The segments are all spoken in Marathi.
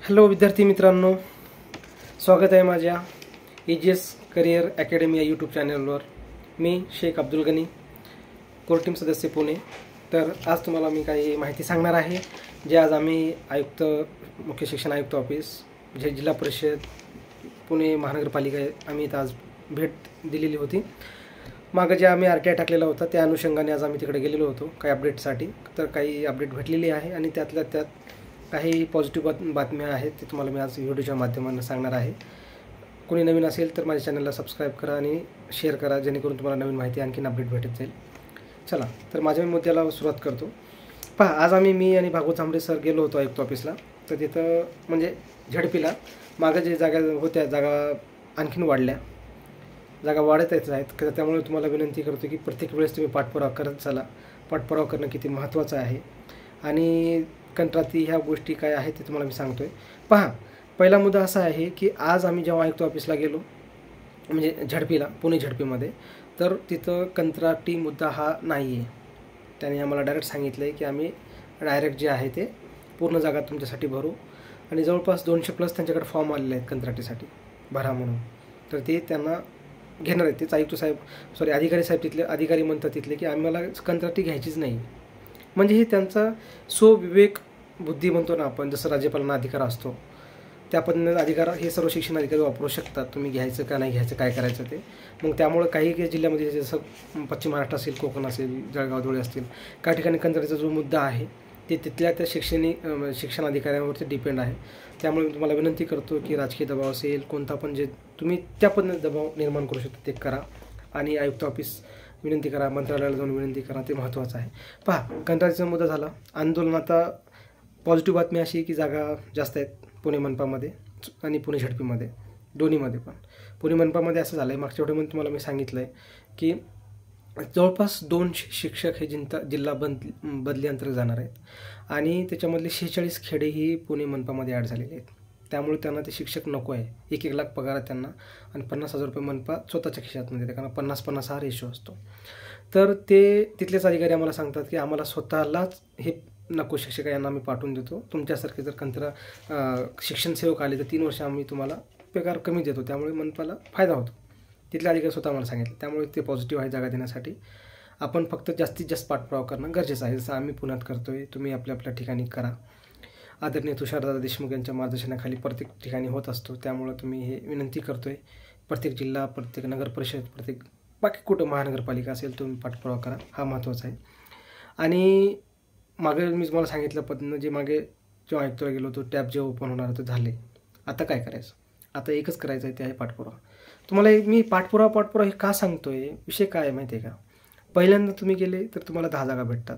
हॅलो विद्यार्थी मित्रांनो, स्वागत आहे माझ्या EGS करिअर अकॅडमी या यूट्यूब चॅनलवर। मी शेख अब्दुल गनी, कोर टीम सदस्य पुणे। तर आज तुम्हाला मी काही माहिती सांगणार आहे जे आज आम्ही आयुक्त मुख्य शिक्षण आयुक्त ऑफिस जे जिल्हा परिषद पुणे महानगरपालिका आम्ही आज भेट दिलेली होती। मागे जे आम्ही RTI टाकलेला होता त्या अनुषंगाने आज आम्ही तिकडे गेलेलो होतो काही अपडेटसाठी। तर काही अपडेट भेटलेली आहे आणि त्यातल्या त्यात काही पॉझिटिव्ह बातम्या आहेत ते तुम्हाला मी आज व्हिडिओच्या माध्यमातून सांगणार आहे। कोणी नवीन असेल तर माझ्या चॅनलला सबस्क्राईब करा आणि शेअर करा जेणेकरून तुम्हाला नवीन माहिती आणखीन अपडेट भेटत जाईल। चला तर माझ्या मुद्द्याला सुरुवात करतो। पहा, आज मी आणि भागवत जांभळे सर गेलो होतो आयुक्त ऑफिसला। तर तिथं म्हणजे झडपीला मागे जे जागा होत्या जागा आणखीन वाढल्या, जागा वाढत आहेत। त्यामुळे तुम्हाला विनंती करतो की प्रत्येक वेळेस तुम्ही पाठपुरावा करत चला। पाठपुरावा करणं किती महत्त्वाचं आहे आणि कंत्राटी ह्या गोष्टी काय आहेत ते तुम्हाला मी सांगतोय। पहा, पहिला मुद्दा असा आहे की आज आम्ही जेव्हा आयुक्त ऑफिसला गेलो म्हणजे झडपीला पुणे झडपीमध्ये, तर तिथं कंत्राटी मुद्दा हा नाही आहे। त्याने आम्हाला डायरेक्ट सांगितलं आहे की आम्ही डायरेक्ट जे आहे ते पूर्ण जागा तुमच्यासाठी भरू आणि जवळपास 200+ त्यांच्याकडे फॉर्म आलेले आहेत कंत्राटीसाठी भरा म्हणून। तर ते त्यांना घेणार आहेत। तेच आयुक्त साहेब अधिकारी साहेब तिथले अधिकारी म्हणतात तिथले की आम्हाला कंत्राटी घ्यायचीच नाही। म्हणजे हे त्यांचा स्वविवेक बुद्धी म्हणतो ना आपण, जसं राज्यपालांना अधिकार असतो त्या पद्धतीने अधिकार हे सर्व शिक्षण अधिकारी वापरू शकतात। तुम्ही घ्यायचं का नाही घ्यायचं काय करायचं ते। मग त्यामुळे काही जिल्ह्यामध्ये जसं पश्चिम महाराष्ट्र असेल, कोकण असेल, जळगाव धुळे असतील, काही ठिकाणी कंत्राटीचा जो मुद्दा आहे ते तिथल्या त्या शिक्षण अधिकाऱ्यांवरती डिपेंड आहे। त्यामुळे मी तुम्हाला विनंती करतो की राजकीय दबाव असेल कोणता पण जे तुम्ही त्या पद्धतीने दबाव निर्माण करू शकता ते करा आणि आयुक्त ऑफिस विनंती करा, मंत्रालयाला जाऊन विनंती करा, ते महत्त्वाचं आहे। पहा, कंत्राटीचा मुद्दा झाला। आंदोलन आता पॉझिटिव्ह बातमी अशी की जागा जास्त आहेत पुणे मनपामध्ये आणि पुणे झडपीमध्ये दोन्हीमध्ये। पण पुणे मनपामध्ये असं झालं आहे, मागच्या व्हिडिओमध्ये तुम्हाला मी सांगितलं आहे की जवळपास 200 शिक्षक हे जिल्हा बदली अंतर्गत जाणार आहेत आणि त्याच्यामधले 46 खेडे ही पुणे मनपामध्ये ॲड झालेले आहेत। त्यामुळे त्यांना ते शिक्षक नको आहे। 1-1 लाख पगार आहे त्यांना आणि 50,000 रुपये मनपा स्वतःच्या खिशातून देते, कारण 50-50 हा रेशो असतो। तर ते तिथलेच अधिकारी आम्हाला सांगतात की आम्हाला स्वतःलाच हे नको, शिक्षक यांना आम्ही पाठवून देतो। तुमच्यासारखे जर शिक्षण सेवक आले तर 3 वर्ष आम्ही तुम्हाला पगार कमी देतो, त्यामुळे मनपाला फायदा होतो। तिथले अधिकारी स्वतः आम्हाला सांगितलं। त्यामुळे ते पॉझिटिव्ह आहे जागा देण्यासाठी। आपण फक्त जास्तीत जास्त पाठपुरावा करणं गरजेचं आहे, जसं आम्ही पुण्यात करतोय। तुम्ही आपल्या आपल्या ठिकाणी करा। आदरणीय तुषारदादा देशमुख यांच्या मार्गदर्शनाखाली प्रत्येक ठिकाणी होत असतो। त्यामुळे तुम्ही हे विनंती करतोय प्रत्येक जिल्हा, प्रत्येक नगर परिषद, प्रत्येक बाकी कुठं महानगरपालिका असेल तुम्ही पाठपुरावा करा, हा महत्त्वाचा आहे। आणि मागे मी तुम्हाला सांगितलं पद्धतीनं जे मागे जेव्हा आयुक्ताला गेलो होतो टॅब जे ओपन होणार होतं झाले, आता काय करायचं? आता एकच करायचं आहे, ते आहे पाठपुरावा। तुम्हाला मी पाठपुरावा हे का सांगतोय, विषय काय आहे माहिती आहे का? पहिल्यांदा तुम्ही गेले तर तुम्हाला 10 जागा भेटतात,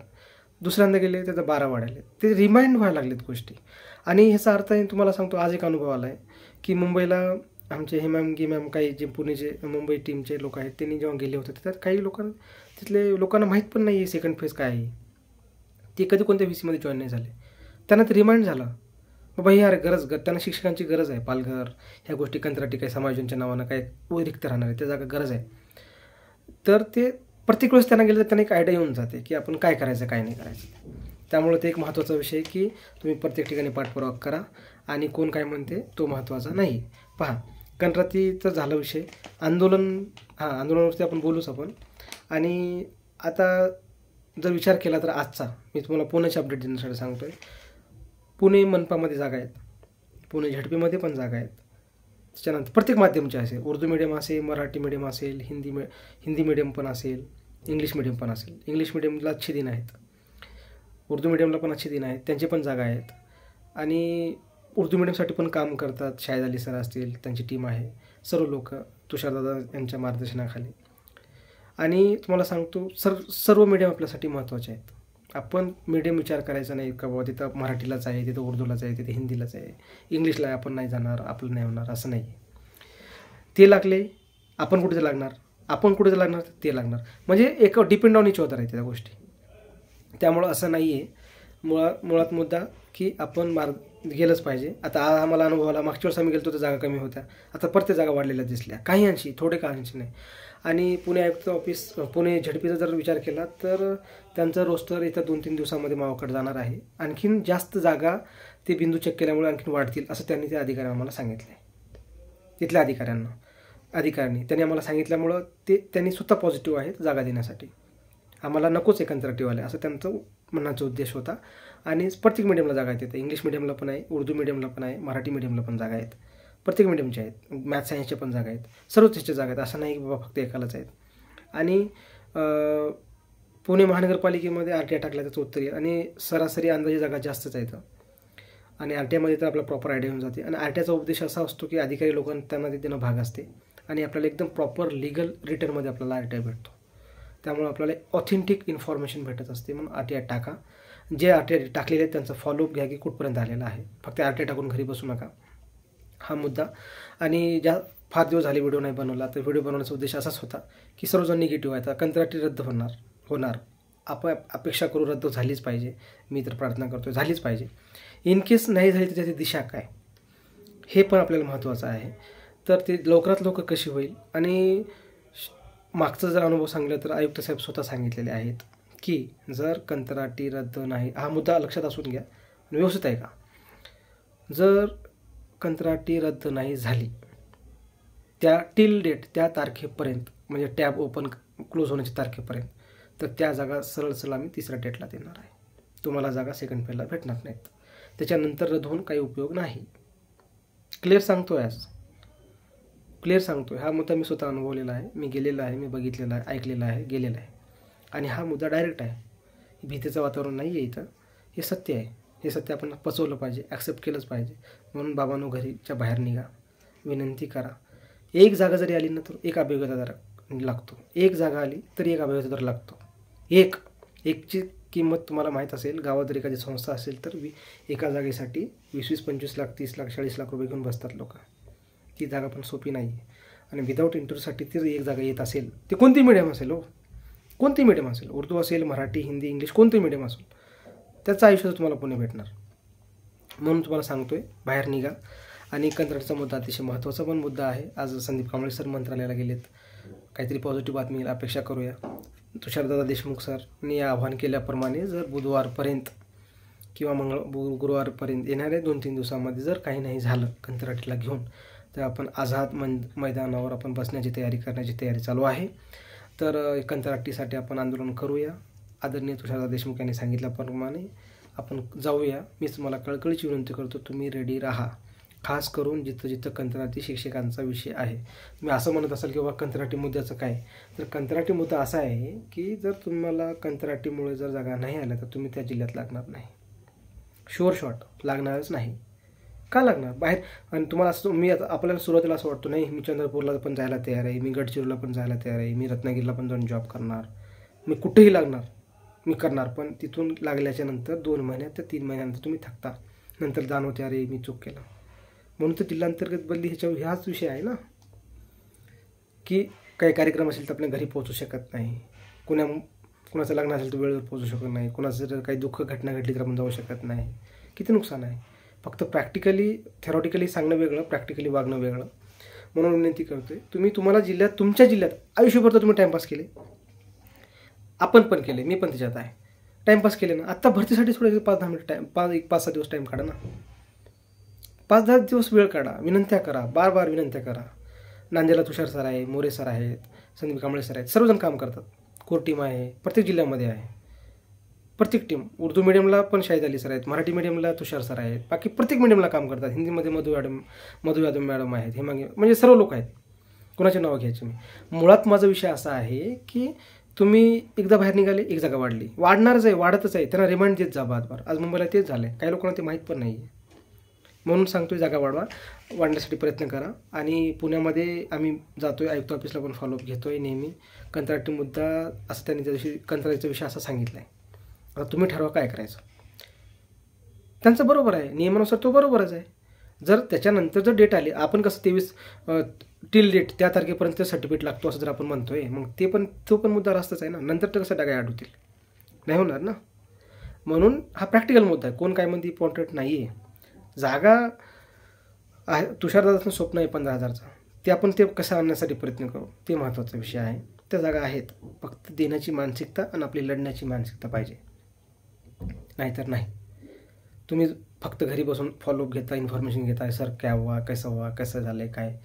दुसऱ्यांदा गेले तर 12 वाढायले, ते रिमाइंड व्हायला लागलेत गोष्टी। आणि ह्याचा अर्थ आहे तुम्हाला सांगतो, आज एक अनुभव आला आहे की मुंबईला आमचे मॅम काही जे पुणेचे मुंबई टीमचे लोक आहेत त्यांनी जेव्हा गेले होते त्यात काही तिथले लोकांना माहीत पण नाही आहे सेकंड फेज काय आहे। ते कधी कोणत्या VCमध्ये जॉईन नाही झाले, त्यांना ते रिमाइंड झालं बाबा हे अरे त्यांना शिक्षकांची गरज आहे। पालघर ह्या गोष्टी कंत्राटी काही समायोजनच्या नावानं काय रिक्त राहणार आहे, त्या जागा गरज आहे। तर ते प्रत्येक वेळेस त्यांना गेलं तर त्यांना एक आयडिया येऊन जाते की आपण काय करायचं काय नाही करायचं। त्यामुळे ते एक महत्त्वाचा विषय की तुम्ही प्रत्येक ठिकाणी पाठपुरावा करा आणि कोण काय म्हणते तो महत्त्वाचा नाही। पहा, कंत्राटीचं झालं विषय। आंदोलनावरती आपण बोलूच आपण। आणि आता जर विचार केला तर आजचा मी तुम्हाला पुण्याचे अपडेट देण्यासाठी सांगतोय। पुणे मनपामध्ये जागा आहेत, पुणे झडपीमध्ये पण जागा आहेत। त्याच्यानंतर प्रत्येक माध्यमचे असेल, उर्दू मीडियम असेल, मराठी मीडियम असेल, हिंदी मीडियम पण असेल, इंग्लिश मीडियम पण असेल। इंग्लिश मीडियमला अच्छे दिन आहेत, उर्दू मीडियमला पण अच्छे दिन आहेत, त्यांचे पण जागा आहेत। आणि उर्दू मीडियमसाठी पण काम करतात शाहिद अली सर असतील, त्यांची टीम आहे, सर्व लोक तुषारदादा यांच्या मार्गदर्शनाखाली। आणि तुम्हाला सांगतो सर्व मीडियम आपल्यासाठी महत्त्वाचे आहेत। आपण मीडियम विचार करायचा नाही का बाबा तिथं मराठीलाच आहे, तिथं उर्दूलाच आहे, तिथे हिंदीलाच आहे, इंग्लिशला आपण नाही जाणार, आपलं नाही होणार, असं नाही। ते लागले आपण कुठे लागणार, आपण कुठे लागणार ते लागणार, म्हणजे एक डिपेंड ऑन इच अदर आहे त्या गोष्टी। त्यामुळं असं नाही आहे। मुळात मुद्दा की आपण गेलंच पाहिजे। आता आम्हाला अनुभव आला, मागच्या वेळेस आम्ही गेलो तर जागा कमी होत्या, आता प्रत्येक जागा वाढलेल्या दिसल्या, काही अंशी, थोडे काही अंशी नाही। आणि पुणे आयुक्त ऑफिस पुणे झडपीचा जर विचार केला तर त्यांचं रोस्टर येत्या 2-3 दिवसामध्ये मावाकडे जाणार आहे। आणखीन जास्त जागा ते बिंदू चेक केल्यामुळे आणखी वाढतील असं त्यांनी त्या अधिकाऱ्यांना आम्हाला सांगितलं आहे. तिथल्या अधिकाऱ्यांनी त्यांनी आम्हाला सांगितल्यामुळं त्यांनी स्वतः पॉझिटिव्ह आहेत जागा देण्यासाठी. आम्हाला नकोच आहे कंत्राटीवाले असं त्यांचं म्हणण्याचा उद्देश होता. आणि प्रत्येक मीडियमला जागा आहेत तिथे. इंग्लिश मीडियमला पण आहे, उर्दू मीडियमला पण आहे, मराठी मीडियमला पण जागा आहेत. प्रत्येक मीडियमच्या आहेत, मॅथ सायन्सच्या पण जागा आहेत, सर्वच ह्याच्या जागा आहेत. असं नाही की बाबा फक्त एकालाच आहेत. आणि पुणे महानगरपालिकेमध्ये RTI टाकला त्याचं उत्तर येईल आणि सरासरी अंदाजे जागा जास्तच आहेत. आणि RTIमध्ये तर आपला प्रॉपर आयडिया होऊन जाते. आणि RTIचा उद्देश असा असतो की अधिकारी लोकांना त्यांना ते देणं भाग असते आणि आपल्याला एकदम प्रॉपर लिगल रिटर्नमध्ये आपल्याला RTI भेटतो. त्यामुळे आपल्याला ऑथेंटिक इन्फॉर्मेशन भेटत असते. म्हणून RTI टाका. जे RTI टाकलेले आहेत त्यांचा फॉलोअप घ्या की कुठपर्यंत आलेला आहे. फक्त RTI टाकून घरी बसू नका, हा मुद्दा. आणि ज्या फार दिवस झाले व्हिडिओ नाही बनवला तर व्हिडिओ बनवण्याचा उद्देश असाच होता की सर्वजण निगेटिव्ह आहेत, कंत्राटी रद्द होणार आपण अपेक्षा करू रद्द झालीच पाहिजे. मी तर प्रार्थना करतो झालीच पाहिजे. इन केस नाही झाली तर त्याची दिशा काय हे पण आपल्याला महत्त्वाचं आहे. तर ते लवकरात लवकर कशी होईल. आणि मागचा जर अनुभव सांगला तर आयुक्त साहेब स्वतः सांगितलेले आहेत की जर कंत्राटी रद्द नाही, हा मुद्दा लक्षात असून घ्या व्यवस्थित आहे का, जर कंत्राटी रद्द नाही झाली त्या टिल डेट त्या तारखेपर्यंत म्हणजे टॅब ओपन क्लोज होण्याच्या तारखेपर्यंत तर त्या जागा सरळ आम्ही तिसऱ्या डेटला देणार आहे. तुम्हाला जागा सेकंड फेजला भेटणार नाहीत. त्याच्यानंतर रद्द होऊन काही उपयोग नाही. क्लिअर सांगतोय हा मुद्दा मी स्वतः अनुभवलेला आहे. मी गेलेला आहे, मी बघितलेला आहे, ऐकलेला आहे, गेलेला आहे. आणि हा मुद्दा डायरेक्ट आहे. भीतीचं वातावरण नाही आहे इथं. हे सत्य आहे. हे सत्य आपण पचवलं पाहिजे, ॲक्सेप्ट केलंच पाहिजे. म्हणून बाबांनो घरीच्या बाहेर निघा, विनंती करा. एक जागा जरी आली ना तर एक अभियोगाचा दर लागतो. एक जागा आली तरी एक अभियोगाचा दर लागतो. एकची किंमत तुम्हाला माहीत असेल. गावात जर एखादी संस्था असेल तर एका जागेसाठी 20-20, 25 लाख, 30 लाख, 40 लाख रुपये घेऊन बसतात लोक. ती जागा पण सोपी नाही आहे. आणि विदाऊट इंटरव्ह्यूसाठी ती एक जागा येत असेल, ते कोणती मीडियम असेल कोणती मीडियम असेल, उर्दू असेल, मराठी, हिंदी, इंग्लिश, कोणती मीडियम असेल, त्याचं आयुष्य तुम्हाला पुणे भेटणार. म्हणून तुम्हाला सांगतोय बाहेर निघा. आणि कंत्राटीचा मुद्दा अतिशय महत्त्वाचा पण मुद्दा आहे. आज संदीप कांबळे सर मंत्रालयाला गेलेत. काहीतरी पॉझिटिव्ह बातमी अपेक्षा करूया. तुषारदादा देशमुख सरनी आवाहन केल्याप्रमाणे जर बुधवारपर्यंत किंवा गुरुवारपर्यंत येणाऱ्या 2-3 दिवसामध्ये जर काही नाही झालं कंत्राटीला घेऊन तर आपण आझाद मैदानावर आपण बसण्याची तयारी करण्याची तयारी चालू आहे. तर कंत्राटीसाठी आपण आंदोलन करूया. आदरणीय तुषारदादा देशमुख यांनी सांगितल्याप्रमाणे आपण जाऊया. मीच मला कळकळीची विनंती करतो, तुम्ही रेडी राहा. खास करून जिथं कंत्राटी शिक्षकांचा विषय आहे. तुम्ही असं म्हणत असाल की बाबा कंत्राटी मुद्द्याचं काय, तर कंत्राटी मुद्दा असा आहे की जर तुम्हाला कंत्राटीमुळे जर जागा नाही आल्या तर तुम्ही त्या जिल्ह्यात लागणार नाही. शॉर्ट लागणारच नाही. का लागणार बाहेर. आणि तुम्हाला असं आपल्याला सुरुवातीला असं वाटतं नाही मी चंद्रपूरला पण जायला तयार आहे, मी गडचिरोलीला पण जायला तयार आहे, मी रत्नागिरीला पण जाऊन जॉब करणार, मी कुठेही लागणार मी करणार. पण तिथून लागल्याच्या नंतर 2 महिन्यात ते 3 महिन्यानंतर तुम्ही थकता. नंतर जाणवते अरे मी चूक केलं. म्हणून तर जिल्हांतर्गत बदली ह्याच विषय आहे ना की काही कार्यक्रम असेल तर आपल्या घरी पोहोचू शकत नाही, कुणाचं लग्न असेल तर वेळेवर पोहोचू शकत नाही, कुणाचं जर काही दुःख घटना घडली तर आपण जाऊ शकत नाही. किती नुकसान आहे. फक्त प्रॅक्टिकली थेरॉटिकली सांगणं वेगळं, प्रॅक्टिकली वागणं वेगळं. म्हणून विनंती करतोय तुमच्या जिल्ह्यात आयुष्यभर तर तुम्ही टाईमपास केले, आपण पण केले, मी पण त्याच्यात आहे. टाईमपास केले ना. आत्ता भरतीसाठी थोडे 5-10 मिनिट टाईम 5-6 दिवस टाईम काढा ना. 5-10 दिवस वेळ काढा. विनंत्या करा, बार विनंत्या करा. नांदेडला तुषार सर आहे, मोरे सर आहेत, संदीप कांबळे सर आहेत, सर्वजण काम करतात. कोर टीम आहे, प्रत्येक जिल्ह्यामध्ये आहे. प्रत्येक टीम. उर्दू मीडियमला पण शाहिद अली सर आहेत, मराठी मीडियमला तुषार सर आहेत, बाकी प्रत्येक मीडियमला काम करतात. हिंदीमध्ये मधु यादव मॅडम आहेत, हेमांगी, म्हणजे सर्व लोक आहेत. कोणाचे नावं घ्यायचे मी. मुळात माझा विषय असा आहे की तुम्ही एकदा बाहेर निघाले, एक जागा वाढली, वाढणारच आहे, वाढतच आहे. त्यांना रिमाइंड देत जा बार. आज मुंबईला तेच झालं आहे. काही लोकांना ते माहीत पण नाही आहे. म्हणून सांगतोय जागा वाढण्यासाठी प्रयत्न करा. आणि पुण्यामध्ये आम्ही जातोय, आयुक्त ऑफिसला पण फॉलोअप घेतोय नेहमी. कंत्राटी मुद्दा असं त्यांनी त्या दिवशी कंत्राटीचा विषय असा सांगितला आहे. आता तुम्ही ठरवा काय करायचं. त्यांचं बरोबर आहे, नियमानुसार तो बरोबरच आहे. जर त्याच्यानंतर जर डेट आली, आपण कसं 23 टिल डेट त्या तारखेपर्यंत सर्टिफिकेट लागतो असं जर आपण म्हणतोय, मग तो पण मुद्दा रास्तच आहे ना. नंतर तर कसं डागा ॲड होतील, नाही होणार ना. म्हणून हा प्रॅक्टिकल मुद्दा आहे. कोण काय म्हणते इम्पॉर्टंट नाही आहे. जागा आहे, तुषारदादाचं स्वप्न आहे 15,000चं, ते आपण कसं आणण्यासाठी प्रयत्न करू, ते महत्त्वाचा विषय आहे. त्या जागा आहेत, फक्त देण्याची मानसिकता आणि आपली लढण्याची मानसिकता पाहिजे. नाहीतर नाही. तुम्ही फक्त घरी बसून फॉलोअप घेता, इन्फॉर्मेशन घेताय, सर क्या हुआ, कैसा हुआ, कसं झालं आहे, काय.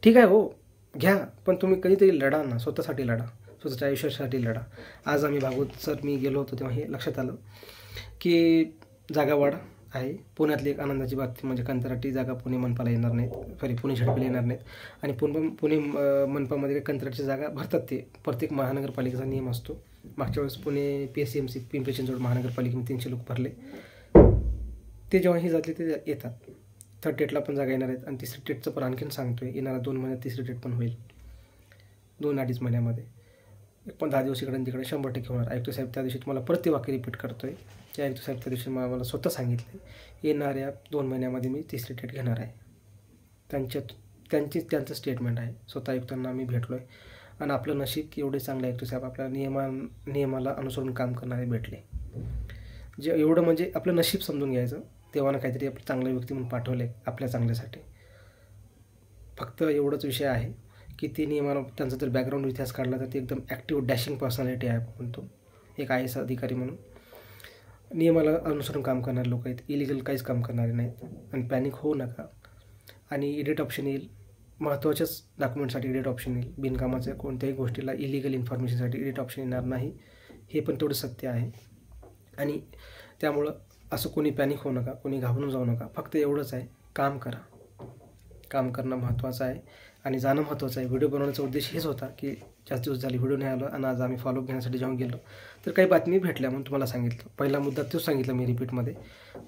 ठीक आहे हो, घ्या, पण तुम्ही कधीतरी लढा ना, स्वतःसाठी लढा, स्वतःच्या आयुष्यासाठी लढा. आज आम्ही भागवत सर मी गेलो होतो तेव्हा हे लक्षात आलं की जागा वाढ आहे. पुण्यातली एक आनंदाची बाबतीत म्हणजे कंत्राटी जागा पुणे मनपाला येणार नाहीत, सॉरी पुणे झडपीला येणार नाहीत. आणि पुणे मनपामध्ये कंत्राटची जागा भरतात. ते प्रत्येक महानगरपालिकेचा नियम असतो. मागच्या वेळेस पुणे PSCMC पिंपरी चिंचवड महानगरपालिकेने 300 लोक भरले. ते जेव्हा ही जातले ते येतात. थर्ड डेटला पण जागा येणार आहेत. आणि तिसरी डेटचं पण आणखीन सांगतोय, येणाऱ्या 2 महिन्यात तिसरी डेट पण होईल, 2-2.5 महिन्यामध्ये. पण 10 दिवस इकडे तिकडे 100% होणार. आयुक्त साहेब त्या दिवशी तुम्हाला परत ते वाक्य रिपीट करतोय की आयुक्त साहेब त्या दिवशी मला स्वतः सांगितले येणाऱ्या 2 महिन्यामध्ये मी तिसरी डेट घेणार आहे. त्यांचं स्टेटमेंट आहे. स्वतः आयुक्तांना आम्ही भेटलो आहे. आणि आपलं नशीब की एवढे चांगले आयुक्त साहेब आपल्या नियमाला अनुसरून काम करणारे भेटले. जे एवढं म्हणजे आपलं नशीब समजून घ्यायचं. तेव्हा काहीतरी आपलं चांगलं व्यक्ती म्हणून पाठवले आपल्या चांगल्यासाठी. फक्त एवढंच विषय आहे की ते नियमाला त्यांचा जर बॅकग्राऊंड इतिहास काढला तर ते एकदम ॲक्टिव्ह डॅशिंग पर्सनॅलिटी आहे म्हणतो, एक IAS अधिकारी म्हणून. नियमाला अनुसरून काम करणारे लोक आहेत, इलिगल काहीच काम करणारे नाहीत. आणि पॅनिक होऊ नका. आणि एडिट ऑप्शन येईल, महत्त्वाच्याच डॉक्युमेंटसाठी एडिट ऑप्शन येईल. बिनकामाच्या कोणत्याही गोष्टीला इलिगल इन्फॉर्मेशनसाठी एडिट ऑप्शन येणार नाही, हे पण तेवढं सत्य आहे. आणि त्यामुळं असं कोणी पॅनिक होऊ नका, कोणी घाबरून जाऊ नका. फक्त एवढंच आहे, काम करा. काम करणं महत्त्वाचं आहे आणि जाणं महत्त्वाचं आहे. व्हिडिओ बनवण्याचा उद्देश हेच होता की जास्त दिवस झाले व्हिडिओ नाही आलो आणि आज आम्ही फॉलोअप घेण्यासाठी जेव्हा गेलो तर काही बातमी भेटल्या म्हणून तुम्हाला सांगितलं. पहिला मुद्दा तोच सांगितला मी रिपीटमध्ये,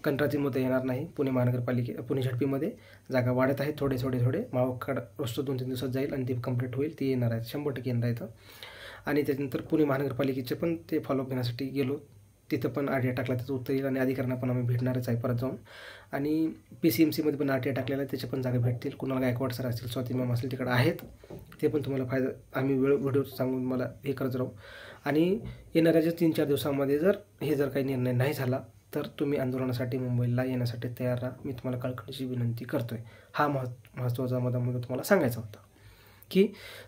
कंत्राटी मुद्दा येणार नाही. पुणे झडपीमध्ये जागा वाढत आहे, थोडे मावकाड रोज 2-3 दिवसात जाईल आणि ती कंप्लीट होईल. ती येणार आहे, 100% येणार आहे. आणि त्याच्यानंतर पुणे महानगरपालिकेचे पण ते फॉलोअप घेण्यासाठी गेलो. तिथं पण RTI टाकला, त्याचं उत्तर येईल. आणि अधिकाऱ्यांना पण आम्ही भेटणारच आहे परत जाऊन. आणि PCMCमध्ये पण RTI टाकलेला आहे, त्याचे पण जागा भेटतील. कुणाला गायकवाड सर असतील, स्वाती मॅम असतील, तिकडे आहेत. ते पण तुम्हाला फायदा आम्ही व्हिडिओ सांगून मला हे करत राहू. आणि येणाऱ्या ज्या 3-4 दिवसामध्ये जर काही निर्णय नाही झाला तर तुम्ही आंदोलनासाठी मुंबईला येण्यासाठी तयार राहा. मी तुम्हाला कळकळीची विनंती करतोय. हा महत्त्वाचा मुद्दा तुम्हाला सांगायचा होता की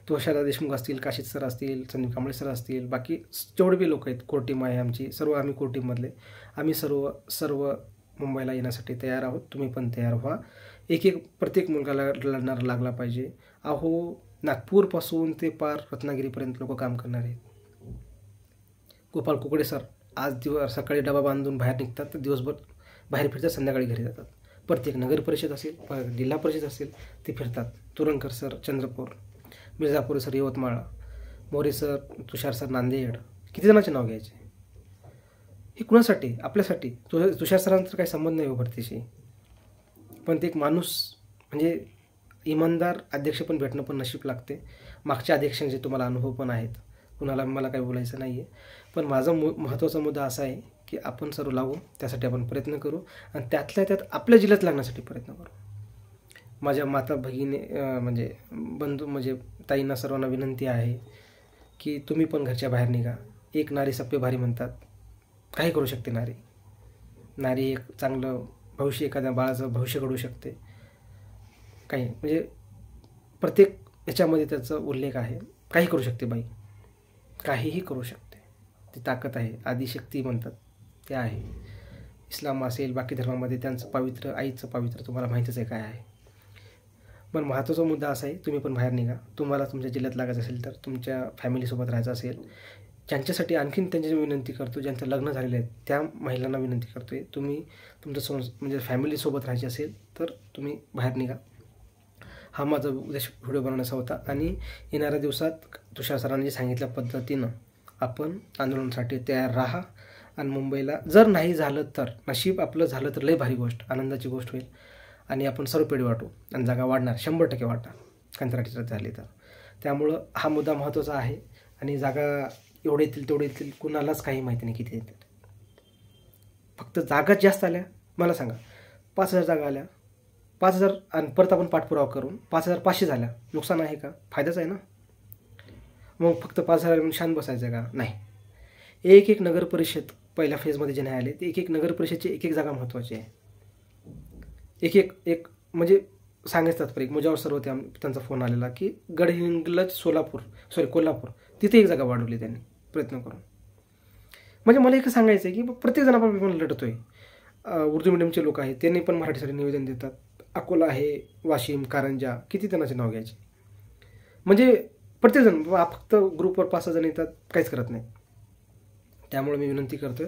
तुषार देशमुख असतील, काशीद सर असतील, संदीप कांबळे सर असतील, बाकी जेवढे बी लोक आहेत, कोर टीम आहे आमची, सर्व आम्ही कोर टीममधले, आम्ही सर्व मुंबईला येण्यासाठी तयार आहोत. तुम्ही पण तयार व्हा. प्रत्येक मुलगाला लढणारा लागला पाहिजे. अहो, नागपूरपासून ते पार रत्नागिरीपर्यंत लोक काम करणार आहेत. गोपाल कुकडे सर आज सकाळी डबा बांधून बाहेर निघतात, तर दिवसभर बाहेर फिरतात, संध्याकाळी घरी जातात. प्रत्येक नगर परिषद असेल, जिल्हा परिषद असेल, ते फिरतात. Turankar sir Chandrapur, Mirzapur sir Yavatmal, More sir, Tushar sir Nanded. किती जणांचे नाव घ्यायचे? हे कुणासाठी? आपल्यासाठी. तुषार सरांचा काही संबंध नाही हो भरतीशी, पण ते एक माणूस म्हणजे इमानदार अध्यक्ष पण भेटणं पण नशीब लागते. मागच्या अध्यक्षांचे तुम्हाला अनुभव पण आहेत, कुणाला मला काही बोलायचं नाही आहे. पण माझा महत्त्वाचा मुद्दा असा आहे की आपण सर्व लागू, त्यासाठी आपण प्रयत्न करू आणि त्यातल्या त्यात आपल्या जिल्ह्यात लागण्यासाठी प्रयत्न करू. माझ्या माता भगिनी म्हणजे बंधू म्हणजे ताईंना सर्वांना विनंती आहे की तुम्ही पण घरच्या बाहेर निघा. एक नारी सप्पे भारी म्हणतात, काही करू शकते नारी एक चांगलं भविष्य, एखाद्या बाळाचं भविष्य घडवू शकते. काही म्हणजे प्रत्येक याच्यामध्ये त्याचा उल्लेख आहे. काही करू शकते बाई, काहीही करू शकते. ती ताकद आहे, आदिशक्ती म्हणतात ते आहे. इस्लाम असेल, बाकी धर्मामध्ये त्यांचं पावित्र्य, आईचं पावित्र्य तुम्हाला माहितीच आहे काय आहे. पण महत्त्वाचा मुद्दा असा आहे, तुम्ही पण बाहेर निघा. तुम्हाला तुमच्या जिल्ह्यात लागायचं असेल तर, तुमच्या फॅमिलीसोबत राहायचं असेल, ज्यांच्यासाठी आणखीन त्यांची विनंती करतो, ज्यांचं लग्न झालेलं आहे त्या महिलांना विनंती करतो आहे, तुम्ही तुमचं म्हणजे फॅमिलीसोबत राहायचे असेल तर तुम्ही बाहेर निघा. हा माझा उद्देश व्हिडिओ बनवण्याचा होता. आणि येणाऱ्या दिवसात तुषार सरांनी सांगितल्या पद्धतीनं आपण आंदोलनासाठी तयार राहा. आणि मुंबईला जर नाही झालं तर, नशीब आपलं झालं तर लय भारी गोष्ट, आनंदाची गोष्ट होईल. आणि आपण सर्व पेढी वाटू आणि जागा वाढणार, 100% वाढणार कंत्राटी झाली तर. त्यामुळं हा मुद्दा महत्त्वाचा आहे. आणि जागा एवढे येतील तेवढे येतील, कुणालाच काही माहिती नाही किती येतील. फक्त जागा जास्त आल्या, मला सांगा 5,000 जागा आल्या, 5,000 आणि परत आपण पाठपुरावा करून 5,500 झाल्या, नुकसान आहे का? फायदाच आहे ना. मग फक्त 5,000 म्हणून शांत बसायचं का? नाही. एक नगर परिषद पहिल्या फेजमध्ये जे नाही आले ते एक नगर परिषदची एक जागा महत्त्वाची आहे. एक म्हणजे सांगायचं तात्पर्य, मुजावर सर्व त्यांचा फोन आलेला की गडहिंग्लज कोल्हापूर तिथे एक जागा वाढवली त्यांनी प्रयत्न करून. म्हणजे मला एक सांगायचं आहे की प्रत्येकजण आपण लढतोय. उर्दू मिडियमचे लोक आहेत त्यांनी पण मराठीसाठी निवेदन देतात. अकोला आहे, वाशिम, कारंजा, किती त्यांनाचे नाव घ्यायचे. म्हणजे प्रत्येकजण फक्त ग्रुपवर 5-6 जण येतात, काहीच करत नाही. त्यामुळे मी विनंती करतोय.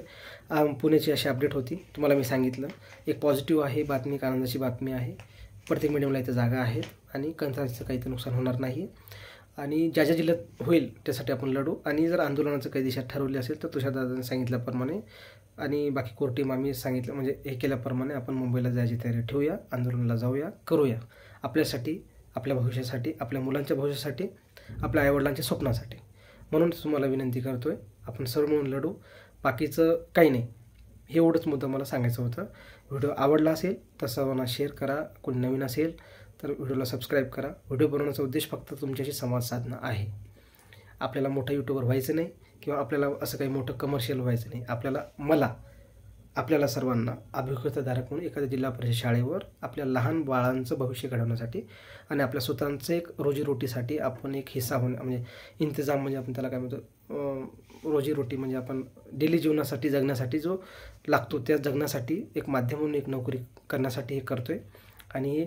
पुण्याची अशी अपडेट होती, तुम्हाला मी सांगितलं. एक पॉझिटिव्ह आहे बातमी, एक आनंदाची बातमी आहे. प्रत्येक मिडियमला इथं जागा आहेत आणि कंत्राटीचं काही तर नुकसान होणार नाही. आणि ज्या जिल्ह्यात होईल त्यासाठी आपण लढू. आणि जर आंदोलनाचं काही दिशा ठरवली असेल तर तुषारदादांनी सांगितल्याप्रमाणे आणि बाकी कोर टीम आम्ही सांगितलं म्हणजे हे केल्याप्रमाणे आपण मुंबईला जायची तयारी ठेवूया, आंदोलनाला जाऊया, करूया. आपल्यासाठी, आपल्या भविष्यासाठी, आपल्या मुलांच्या भविष्यासाठी, आपल्या आईवडिलांच्या स्वप्नासाठी. म्हणून तुम्हाला विनंती करतोय, आपण सर्व मिळून लढू. बाकीचं काही नाही. हे एवढंच मुद्दा मला सांगायचं होतं. व्हिडिओ आवडला असेल तर सर्वांना शेअर करा. कोणी नवीन असेल तर व्हिडिओला सबस्क्राईब करा. व्हिडिओ बनवण्याचा उद्देश फक्त तुमच्याशी संवाद साधणं आहे. आपल्याला मोठं यूट्यूबर व्हायचं नाही किंवा आपल्याला असं काही मोठं कमर्शियल व्हायचं नाही. आपल्याला सर्वांना अभिमुखताधारक म्हणून एखाद्या जिल्हा परिषद शाळेवर आपल्या लहान बाळांचं भविष्य घडवण्यासाठी आणि आपल्या स्वतःचं एक रोजीरोटीसाठी आपण एक हिस्सा होणं म्हणजे इंतजाम म्हणजे आपण त्याला काय म्हणतो रोजीरोटी म्हणजे आपण डेली जीवनासाठी जगण्यासाठी जो लागतो त्या जगण्यासाठी एक माध्यम म्हणून एक नोकरी करण्यासाठी हे करतो आहे. आणि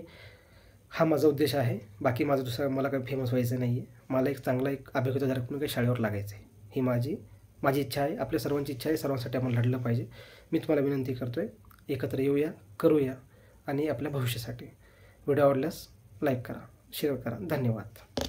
हा माझा उद्देश आहे. बाकी माझं दुसरं मला काही फेमस व्हायचं नाही आहे. मला एक चांगला एक अभिमुखताधारक म्हणून काही शाळेवर लागायचं आहे. ही माझी इच्छा आहे. आपल्या सर्वांची इच्छा आहे. सर्वांसाठी आपण लढलं पाहिजे. मी तुम्हाला विनंती करतो आहे, एकत्र येऊया, करूया आणि आपल्या भविष्यासाठी. व्हिडिओ आवडल्यास लाईक करा, शेअर करा. धन्यवाद.